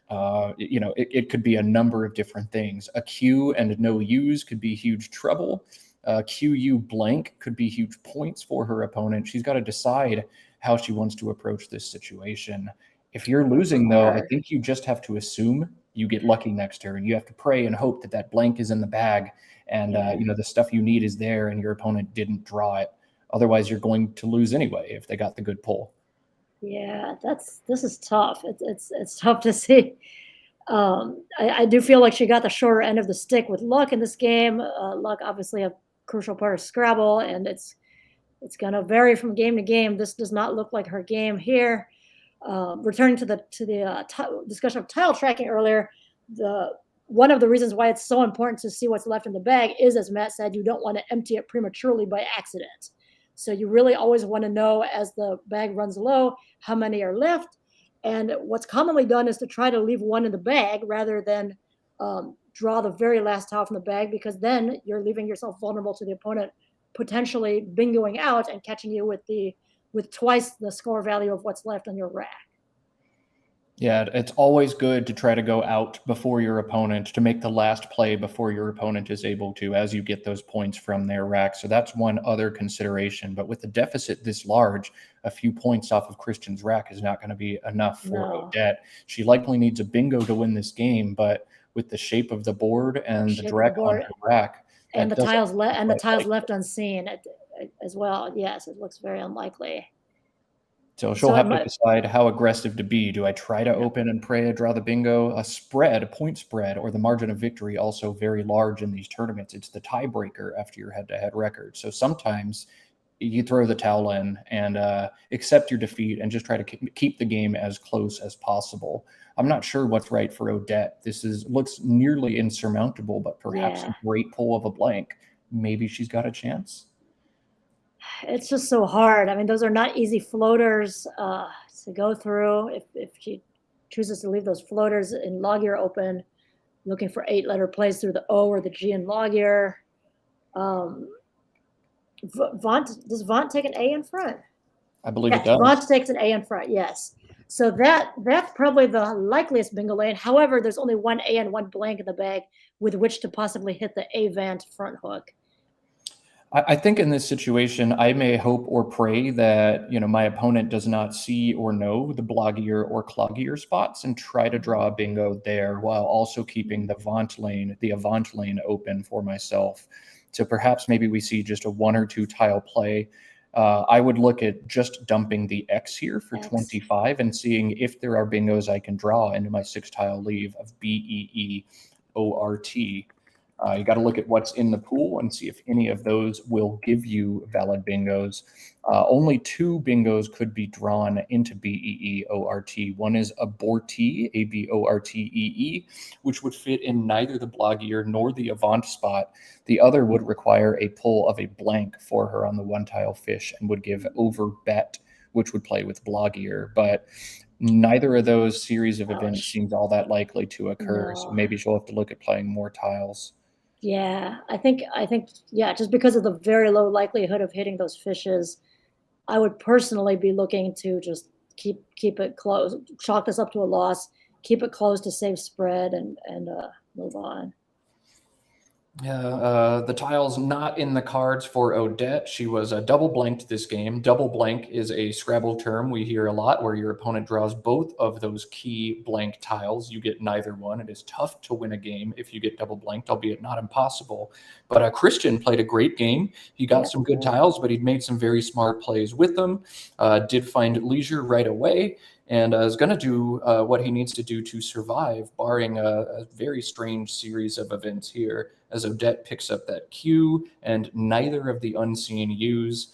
It could be a number of different things. A Q and no U's could be huge trouble. QU blank could be huge points for her opponent. She's got to decide how she wants to approach this situation. If you're losing, though, I think you just have to assume you get lucky next turn. You have to pray and hope that blank is in the bag and the stuff you need is there and your opponent didn't draw it. Otherwise, you're going to lose anyway if they got the good pull. Yeah, this is tough. It's tough to see. I do feel like she got the shorter end of the stick with luck in this game. Luck, obviously, a crucial part of Scrabble, and it's going to vary from game to game. This does not look like her game here. Returning to the discussion of tile tracking earlier, one of the reasons why it's so important to see what's left in the bag is, as Matt said, you don't want to empty it prematurely by accident. So you really always want to know as the bag runs low how many are left. And what's commonly done is to try to leave one in the bag rather than draw the very last tile from the bag, because then you're leaving yourself vulnerable to the opponent potentially bingoing out and catching you with twice the score value of what's left on your rack. Yeah, it's always good to try to go out before your opponent, to make the last play before your opponent is able to, as you get those points from their rack. So that's one other consideration. But with the deficit this large, a few points off of Christian's rack is not going to be enough for Odette. She likely needs a bingo to win this game, but with the shape of the board and the direct on her rack, and the tiles left unseen as well, yes, it looks very unlikely. So she'll have to decide how aggressive to be. Do I try to open and pray, draw the bingo, a spread, a point spread, or the margin of victory, also very large in these tournaments? It's the tiebreaker after your head-to-head record. So sometimes you throw the towel in and accept your defeat and just try to keep the game as close as possible. I'm not sure what's right for Odette. Looks nearly insurmountable, but perhaps a great pull of a blank. Maybe she's got a chance. It's just so hard. I mean, those are not easy floaters to go through. If she chooses to leave those floaters in log year open, looking for 8-letter plays through the O or the G in log year. Does Vaunt take an A in front? I believe it does. Vaunt takes an A in front, yes. So that's probably the likeliest bingo lane. However, there's only one A and one blank in the bag with which to possibly hit the A-Vant front hook. I think in this situation, I may hope or pray that, my opponent does not see or know the bloggier or cloggier spots and try to draw a bingo there while also keeping the avant lane open for myself. So perhaps maybe we see just a 1 or 2 tile play. I would look at just dumping the X here for 25 and seeing if there are bingos I can draw into my 6-tile leave of BEEORT. You got to look at what's in the pool and see if any of those will give you valid bingos. Only 2 bingos could be drawn into BEEORT. One is Abortee, ABORTEE, which would fit in neither the bloggier nor the avant spot. The other would require a pull of a blank for her on the 1-tile fish and would give over bet, which would play with bloggier. But neither of those series of events seems all that likely to occur. No. So maybe she'll have to look at playing more tiles. Yeah, I think, just because of the very low likelihood of hitting those fishes, I would personally be looking to just keep it close, chalk this up to a loss, keep it close to save spread, and move on. Yeah, the tile's not in the cards for Odette. She was double blanked this game. Double blank is a Scrabble term we hear a lot where your opponent draws both of those key blank tiles. You get neither one. It is tough to win a game if you get double blanked, albeit not impossible. But Christian played a great game. He got some good tiles, but he'd made some very smart plays with them. Did find leisure right away, and is going to do what he needs to do to survive, barring a very strange series of events here, as Odette picks up that Q and neither of the unseen U's.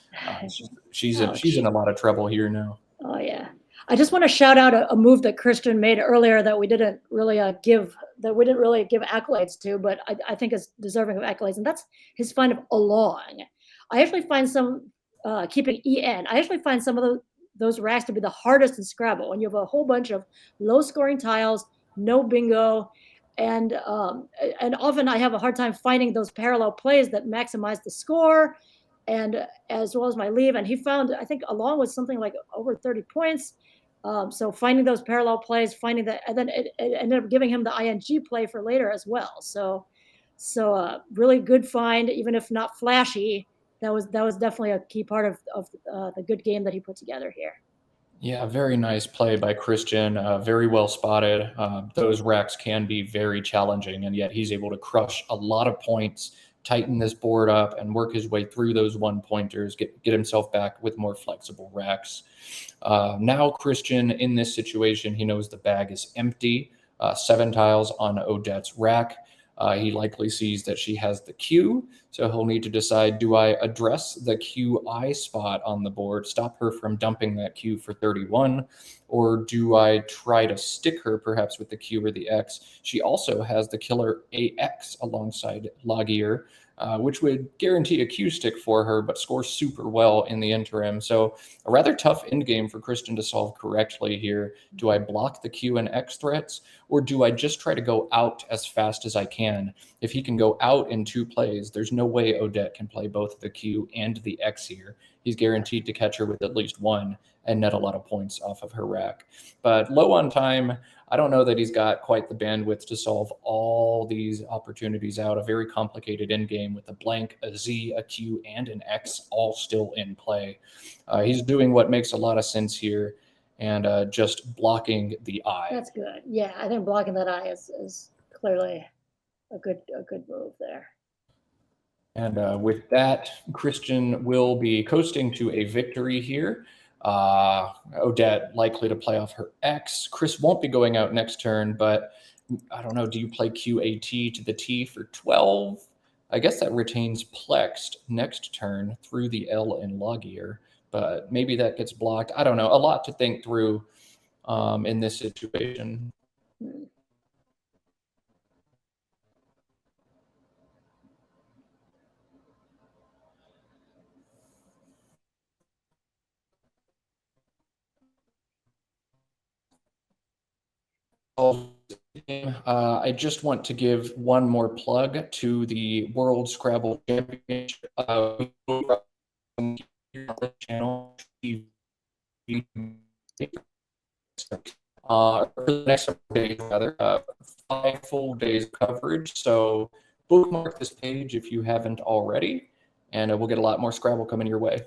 She's in a lot of trouble here now. Oh, yeah. I just want to shout out a move that Christian made earlier that we didn't really give accolades to, but I think is deserving of accolades, and that's his find of along. I actually find keeping EN. I actually find some of those racks to be the hardest in Scrabble when you have a whole bunch of low-scoring tiles, no bingo, and often I have a hard time finding those parallel plays that maximize the score, and as well as my leave. And he found, I think, along with something like over 30 points. So finding those parallel plays, finding that, and then it ended up giving him the ING play for later as well. So really good find, even if not flashy. That was definitely a key part of the good game that he put together here. Yeah, very nice play by Christian. Very well spotted. Those racks can be very challenging, and yet he's able to crush a lot of points, tighten this board up, and work his way through those 1-pointers, get himself back with more flexible racks. Now Christian, in this situation, he knows the bag is empty. 7 tiles on Odette's rack. He likely sees that she has the Q, so he'll need to decide, do I address the QI spot on the board, stop her from dumping that Q for 31, or do I try to stick her perhaps with the Q or the X? She also has the killer AX alongside Lagier, which would guarantee a Q stick for her, but score super well in the interim. So a rather tough endgame for Christian to solve correctly here. Do I block the Q and X threats, or do I just try to go out as fast as I can? If he can go out in 2 plays, there's no way Odette can play both the Q and the X here. He's guaranteed to catch her with at least 1 and net a lot of points off of her rack. But low on time, I don't know that he's got quite the bandwidth to solve all these opportunities out. A very complicated endgame with a blank, a Z, a Q, and an X all still in play. He's doing what makes a lot of sense here, and just blocking the I. That's good. Yeah, I think blocking that I is clearly a good move there. And with that, Christian will be coasting to a victory here. Odette likely to play off her X. Chris won't be going out next turn, but I don't know. Do you play QAT to the T for 12? I guess that retains Plexed next turn through the L in Loggear, but maybe that gets blocked. I don't know. A lot to think through in this situation. I just want to give one more plug to the World Scrabble Championship channel. For the next days, rather, 5 full days of coverage. So bookmark this page if you haven't already, and we'll get a lot more Scrabble coming your way.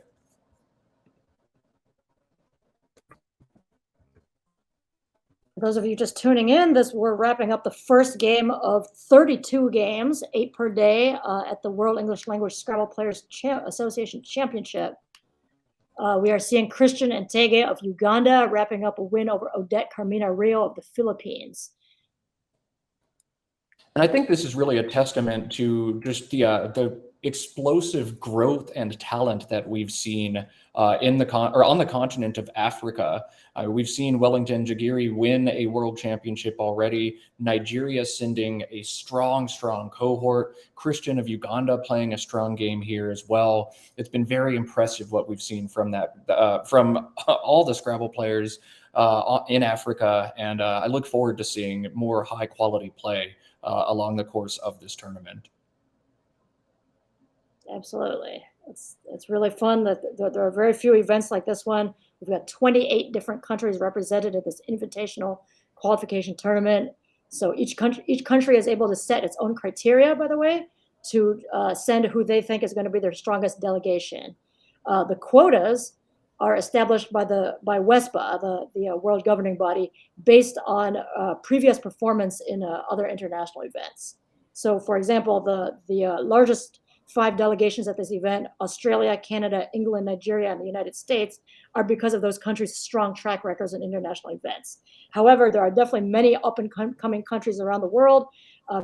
For those of you just tuning in, we're wrapping up the first game of 32 games, 8 per day, at the World English Language Scrabble Players Association Championship. We are seeing Christian Ntege of Uganda wrapping up a win over Odette Carmina Rio of the Philippines. And I think this is really a testament to just the explosive growth and talent that we've seen on the continent of Africa. We've seen Wellington Jagiri win a world championship already. Nigeria sending a strong cohort. Christian of Uganda playing a strong game here as well. It's been very impressive what we've seen from from all the Scrabble players in Africa, and I look forward to seeing more high quality play along the course of this tournament. Absolutely. It's really fun that there are very few events like this one. We've got 28 different countries represented at this invitational qualification tournament. So each country is able to set its own criteria, by the way, to send who they think is going to be their strongest delegation. The quotas are established by WESPA, the world governing body, based on previous performance in other international events. So, for example, the largest 5 delegations at this event, Australia, Canada, England, Nigeria, and the United States, are because of those countries' strong track records in international events. However, there are definitely many up-and-coming countries around the world.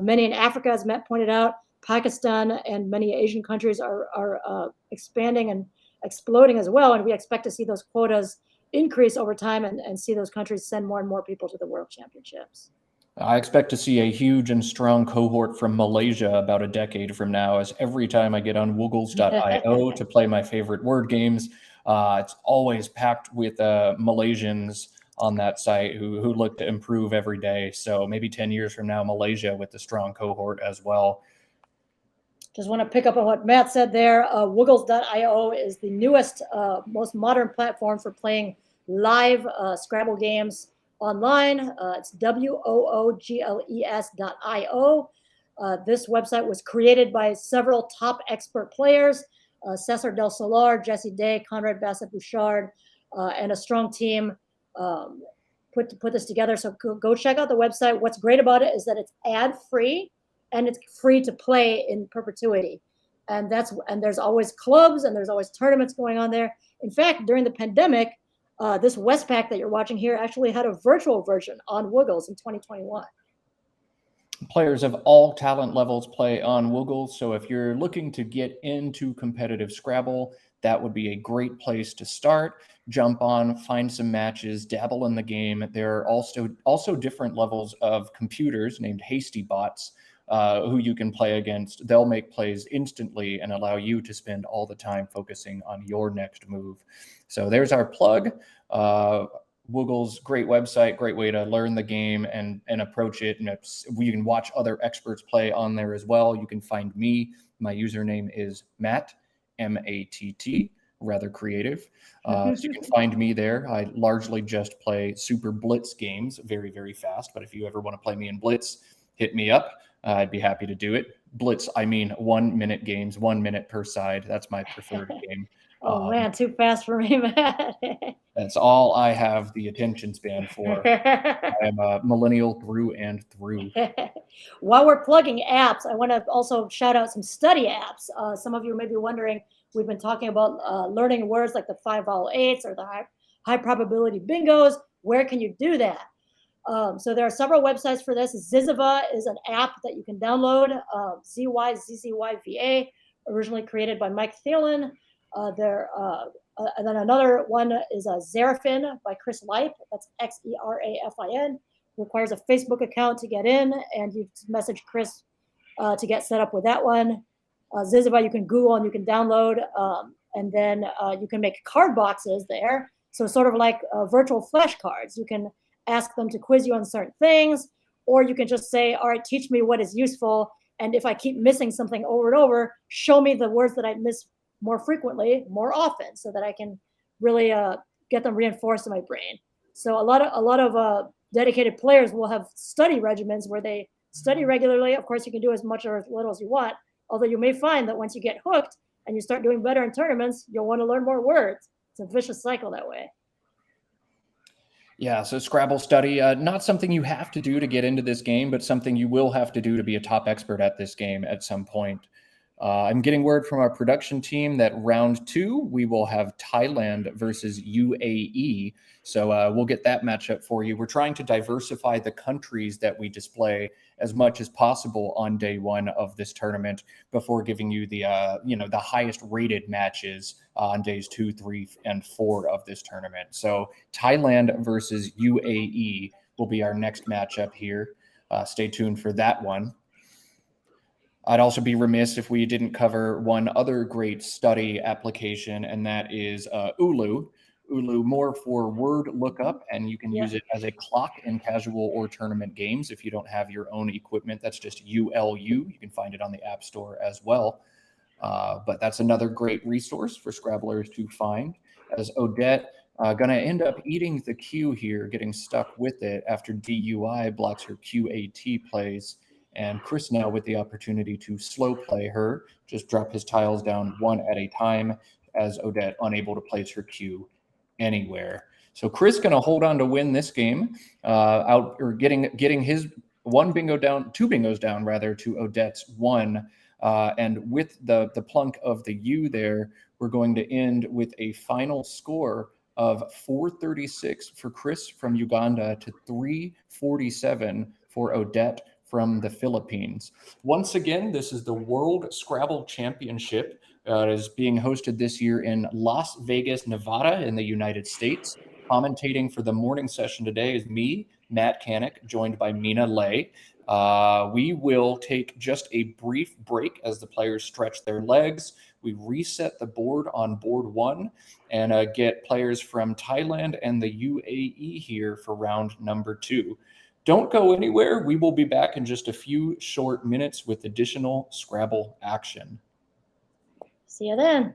Many in Africa, as Matt pointed out. Pakistan and many Asian countries are expanding and exploding as well, and we expect to see those quotas increase over time and see those countries send more and more people to the World Championships. I expect to see a huge and strong cohort from Malaysia about a decade from now, as every time I get on woogles.io to play my favorite word games, it's always packed with Malaysians on that site who look to improve every day. So maybe 10 years from now, Malaysia with a strong cohort as well. Just want to pick up on what Matt said there. Woogles.io is the newest, most modern platform for playing live Scrabble games online. It's woogles.io. This website was created by several top expert players, Cesar Del Solar, Jesse Day, Conrad Bassett-Bouchard, and a strong team put this together. So go check out the website. What's great about it is that it's ad-free and it's free to play in perpetuity. And there's always clubs and there's always tournaments going on there. In fact, during the pandemic, this Westpac that you're watching here actually had a virtual version on Woogles in 2021. Players of all talent levels play on Woogles, so if you're looking to get into competitive Scrabble, that would be a great place to start. Jump on, find some matches, dabble in the game. There are also different levels of computers named Hasty Bots who you can play against. They'll make plays instantly and allow you to spend all the time focusing on your next move. So there's our plug. Woogles, great website, great way to learn the game and approach it. And you can watch other experts play on there as well. You can find me. My username is Matt, M-A-T-T, rather creative. So you can find me there. I largely just play super blitz games, very, very fast. But if you ever want to play me in blitz, hit me up. I'd be happy to do it. Blitz, I mean 1 minute games, 1 minute per side. That's my preferred game. Oh man, too fast for me, Matt. That's all I have the attention span for. I am a millennial through and through. While we're plugging apps, I want to also shout out some study apps. Some of you may be wondering, we've been talking about learning words like the 5 vowel 8s or the high probability bingos. Where can you do that? So there are several websites for this. Zyziva is an app that you can download, ZYZZYVA, originally created by Mike Thielen. And then another one is Xerafin by Chris Lipe. That's Xerafin. Requires a Facebook account to get in, and you message Chris to get set up with that one. Zyziva you can Google and you can download, and then you can make card boxes there. So sort of like virtual flashcards. You can ask them to quiz you on certain things, or you can just say, all right, teach me what is useful. And if I keep missing something over and over, show me the words that I miss more frequently, more often, so that I can really get them reinforced in my brain. So a lot of dedicated players will have study regimens where they study regularly. Of course, you can do as much or as little as you want, although you may find that once you get hooked and you start doing better in tournaments, you'll want to learn more words. It's a vicious cycle that way. Yeah, so Scrabble study, not something you have to do to get into this game, but something you will have to do to be a top expert at this game at some point. I'm getting word from our production team that round 2, we will have Thailand versus UAE. So we'll get that matchup for you. We're trying to diversify the countries that we display as much as possible on day 1 of this tournament before giving you the the highest rated matches on days 2, 3, and 4 of this tournament. So Thailand versus UAE will be our next matchup here. Stay tuned for that one. I'd also be remiss if we didn't cover one other great study application, and that is Ulu. Ulu, more for word lookup, and you can use it as a clock in casual or tournament games if you don't have your own equipment. That's just ULU. You can find it on the App Store as well. But that's another great resource for Scrabblers to find. As Odette going to end up eating the Q here, getting stuck with it after DUI blocks her QAT plays. And Chris now with the opportunity to slow play her, just drop his tiles down one at a time as Odette unable to place her Q anywhere. So Chris going to hold on to win this game, getting his one bingo down, 2 bingos down rather, to Odette's 1. And with the plunk of the U there, we're going to end with a final score of 436 for Chris from Uganda to 347 for Odette from the Philippines. Once again, this is the World Scrabble Championship. It is being hosted this year in Las Vegas, Nevada in the United States. Commentating for the morning session today is me, Matt Canick, joined by Mina Lay. We will take just a brief break as the players stretch their legs. We reset the board on board 1 and get players from Thailand and the UAE here for round number 2. Don't go anywhere. We will be back in just a few short minutes with additional Scrabble action. See you then.